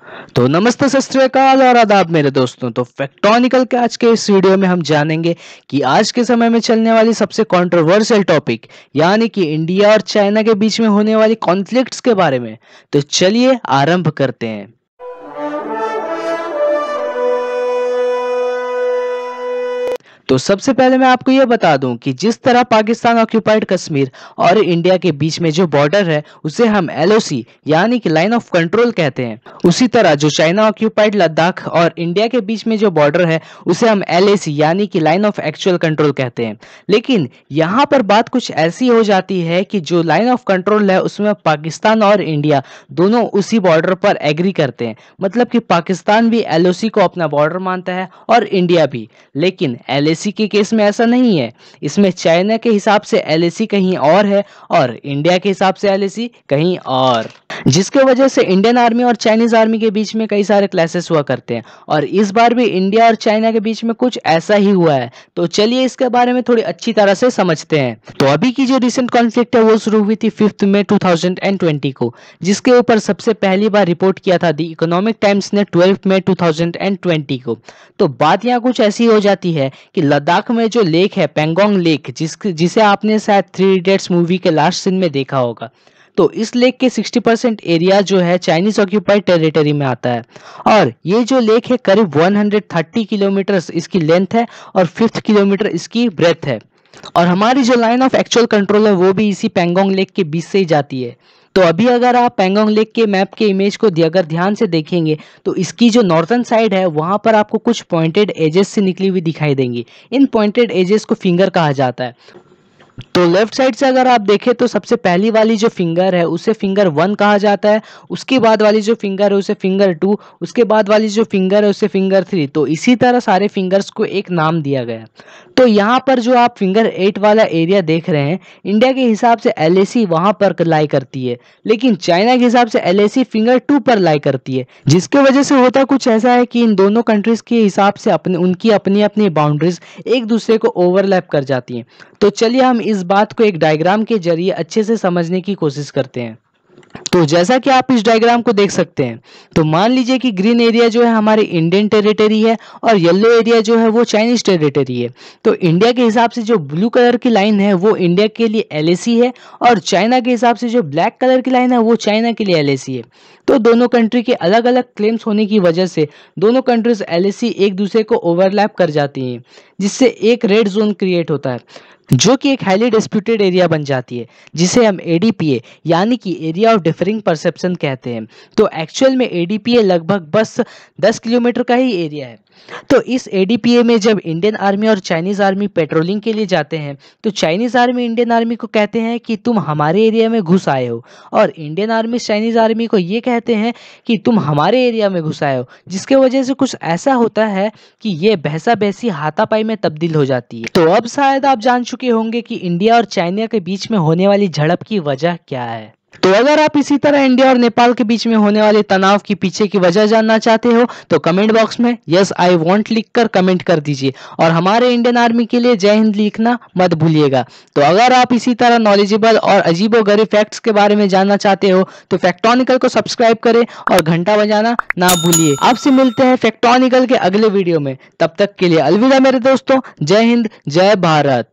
तो नमस्ते, सत श्री अकाल और आदाब मेरे दोस्तों। तो फैक्टोनिकल के आज के इस वीडियो में हम जानेंगे कि आज के समय में चलने वाली सबसे कंट्रोवर्शियल टॉपिक यानी कि इंडिया और चाइना के बीच में होने वाली कॉन्फ्लिक्ट्स के बारे में। तो चलिए आरंभ करते हैं। तो सबसे पहले मैं आपको यह बता दूं कि जिस तरह पाकिस्तान ऑक्यूपाइड कश्मीर और इंडिया के बीच में जो बॉर्डर है उसे हम LOC यानी कि लाइन ऑफ कंट्रोल कहते हैं, उसी तरह जो चाइना ऑक्यूपाइड लद्दाख और इंडिया के बीच में जो बॉर्डर है उसे हम LAC यानी कि लाइन ऑफ एक्चुअल कंट्रोल कहते हैं। लेकिन यहाँ पर बात कुछ ऐसी हो जाती है कि जो लाइन ऑफ कंट्रोल है उसमें पाकिस्तान और इंडिया दोनों उसी बॉर्डर पर एग्री करते हैं, मतलब कि पाकिस्तान भी LOC को अपना बॉर्डर मानता है और इंडिया भी। लेकिन LAC के केस में ऐसा नहीं है। इसमें चाइना के हिसाब से LAC कहीं और है और इंडिया के हिसाब से LAC कहीं और, जिसके वजह से इंडियन आर्मी और चाइनीज आर्मी के बीच में कई सारे क्लैशेस हुआ करते हैं और इस बार भी इंडिया और चाइना के बीच में कुछ ऐसा ही हुआ है। तो चलिए इसके बारे में थोड़ी अच्छी तरह से समझते हैं। तो अभी की जो रिसेंट कॉन्फ्लिक्ट है वो शुरू हुई थी 5 मई 2020 को, जिसके ऊपर सबसे पहली बार रिपोर्ट किया था दी इकोनॉमिक टाइम्स ने 12 मई 2020 को। तो बात यहाँ कुछ ऐसी हो जाती है कि लद्दाख में जो लेक है पेंगोंग लेक, जिसे आपने शायद 3 इडियट्स मूवी के लास्ट सीन में देखा होगा, तो इस लेक के 60% एरिया जो है चाइनीज ऑक्यूपाइड टेरिटरी में आता है और ये जो लेक है करीब 130 किलोमीटर इसकी लेंथ है और 50 किलोमीटर इसकी ब्रेथ है। और हमारी जो लाइन ऑफ एक्चुअल कंट्रोल है वो भी इसी पेंगोंग लेक के बीच से ही जाती है। तो अभी अगर आप पेंगोंग लेक के मैप के इमेज को अगर ध्यान से देखेंगे तो इसकी जो नॉर्थन साइड है वहां पर आपको कुछ पॉइंटेड एजेस से निकली हुई दिखाई देंगी। इन पॉइंटेड एजेस को फिंगर कहा जाता है। तो लेफ्ट साइड से अगर आप देखें तो सबसे पहली वाली जो फिंगर है उसे फिंगर 1 कहा जाता है, उसके बाद वाली जो फिंगर है उसे फिंगर 2, उसके बाद वाली जो फिंगर है उसे फिंगर 3। तो इसी तरह सारे फिंगर्स को एक नाम दिया गया। तो यहाँ पर जो आप फिंगर 8 वाला एरिया देख रहे हैं, इंडिया के हिसाब से LAC वहां पर लाई करती है, लेकिन चाइना के हिसाब से LAC फिंगर 2 पर लाई करती है, जिसके वजह से होता कुछ ऐसा है कि इन दोनों कंट्रीज के हिसाब से उनकी अपनी अपनी बाउंड्रीज एक दूसरे को ओवरलैप कर जाती हैं। तो चलिए हम इस बात को एक डायग्राम के जरिए अच्छे से समझने की कोशिश करते हैं। तो जैसा कि आप इस डायग्राम को देख सकते हैं, तो मान लीजिए कि ग्रीन एरिया जो है हमारी इंडियन टेरिटरी है और येलो एरिया जो है वो चाइनीज टेरिटरी है। तो इंडिया के हिसाब से जो ब्लू कलर की लाइन है वो इंडिया के लिए LAC है और चाइना के हिसाब से जो ब्लैक कलर की लाइन है वो चाइना के लिए LAC है। तो दोनों कंट्री के अलग अलग क्लेम्स होने की वजह से दोनों कंट्रीज LAC एक दूसरे को ओवरलैप कर जाती हैं, जिससे एक रेड जोन क्रिएट होता है जो कि एक हाईली डिस्प्यूटेड एरिया बन जाती है, जिसे हम ADPA यानी कि एरिया ऑफ डिफरिंग परसेप्शन कहते हैं। तो एक्चुअल में ADPA लगभग बस 10 किलोमीटर का ही एरिया है। तो इस ADPA में जब इंडियन आर्मी और चाइनीज आर्मी पेट्रोलिंग के लिए जाते हैं तो चाइनीज आर्मी इंडियन आर्मी को कहते हैं कि तुम हमारे एरिया में घुस आए हो और इंडियन आर्मी चाइनीज आर्मी को ये कहते हैं कि तुम हमारे एरिया में घुस आए हो, जिसके वजह से कुछ ऐसा होता है कि ये बहसा बहसी हाथापाई में तब्दील हो जाती है। तो अब शायद आप जान चुके होंगे कि इंडिया और चाइना के बीच में होने वाली झड़प की वजह क्या है। तो अगर आप इसी तरह इंडिया और नेपाल के बीच में होने वाले तनाव की पीछे की वजह जानना चाहते हो तो कमेंट बॉक्स में यस आई वांट लिखकर कमेंट कर दीजिए और हमारे इंडियन आर्मी के लिए जय हिंद लिखना मत भूलिएगा। तो अगर आप इसी तरह नॉलेजेबल और अजीबोगरीब फैक्ट्स के बारे में जानना चाहते हो तो फैक्टोनिकल को सब्सक्राइब करें और घंटा बजाना ना भूलिए। आपसे मिलते हैं फैक्टोनिकल के अगले वीडियो में, तब तक के लिए अलविदा मेरे दोस्तों। जय हिंद, जय भारत।